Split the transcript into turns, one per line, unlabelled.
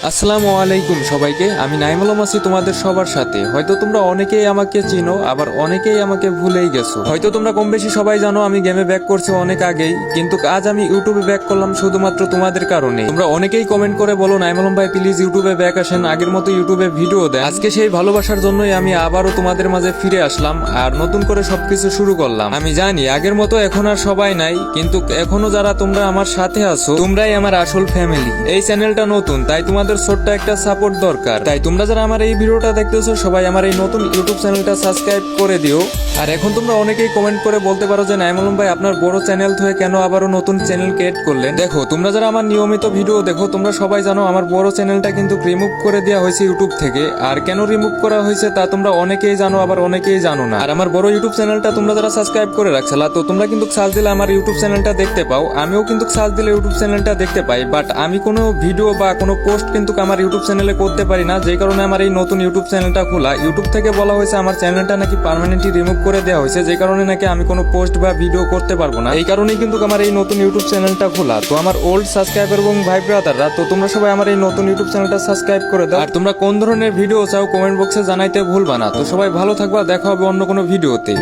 আসসালামু আলাইকুম সবাইকে, আমি নাইমুল আছি তোমাদের সবার সাথে। হয়তো তোমরা অনেকেই আমাকে চিনো, আবার অনেকেই আমাকে ভুলেই গেছো। হয়তো তোমরা কম বেশি সবাই জানো আমি গেমে ব্যাক করছি অনেক আগেই, কিন্তু আজ আমি ইউটিউবে ব্যাক করলাম শুধুমাত্র তোমাদের কারণে। তোমরা অনেকেই কমেন্ট করে বলো নাইমুল ভাই প্লিজ ইউটিউবে ব্যাক আসেন, আগের মতো ইউটিউবে ভিডিও দেন। আজকে সেই ভালোবাসার জন্যই আমি আবারও তোমাদের মাঝে ফিরে আসলাম আর নতুন করে সবকিছু শুরু করলাম। আমি জানি আগের মতো এখন আর সবাই নাই, কিন্তু এখনো যারা তোমরা আমার সাথে আছো তোমরাই আমার আসল ফ্যামিলি। এই চ্যানেলটা নতুন, তাই তোমাদের ছোট্ট একটা সাপোর্ট দরকার। তাই তোমরা যারা আমার এই ভিডিওটা দেখতেছো সবাই আমার এই নতুন ইউটিউব চ্যানেলটা সাবস্ক্রাইব করে দিও। আর এখন তোমরা অনেকেই কমেন্ট করে বলতে পারো যে নাইমুল ভাই আপনার বড় চ্যানেল থেকে কেন আবারও নতুন চ্যানেল ক্রিয়েট করলেন। দেখো, তোমরা যারা আমার নিয়মিত ভিডিও দেখো তোমরা সবাই জানো আমার বড় চ্যানেলটা কিন্তু রিমুভ করে দেওয়া হয়েছে ইউটিউব থেকে। আর কেন রিমুভ করা হয়েছে তা তোমরা অনেকেই জানো, আবার অনেকেই জানো না। আর আমার বড় ইউটিউব চ্যানেলটা তোমরা যারা সাবস্ক্রাইব করে রাখছিলা, তো তোমরা কিন্তু সার্চ দিলে আমার ইউটিউব চ্যানেলটা দেখতে পাও। আমিও কিন্তু সার্চ দিলে ইউটিউব চ্যানেলটা দেখতে পাই, বাট আমি কোনো ভিডিও বা কোনো পোস্ট কিন্তু আমার ইউটিউব চ্যানেলে করতে পারি না, যে কারণে আমার এই নতুন ইউটিউব চ্যানেলটা খোলা। ইউটিউব থেকে বলা হয়েছে আমার চ্যানেলটা নাকি পার্মানেন্টলি রিমুভ করে দেওয়া হয়েছে, যে কারণে নাকি আমি কোনো পোস্ট বা ভিডিও করতে পারবো না। এই কারণেই কিন্তু আমার এই নতুন ইউটিউব চ্যানেলটা খোলা। তো আমার ওল্ড সাবস্ক্রাইবার এবং ভাই ব্রাদাররা, তো তোমরা সবাই আমার এই নতুন ইউটিউব চ্যানেলটা সাবস্ক্রাইব করে দাও। আর তোমরা কোন ধরনের ভিডিও চাও কমেন্ট বক্সে জানাইতে ভুলবা না। তো সবাই ভালো থাকবা, দেখা হবে অন্য কোনো ভিডিওতে।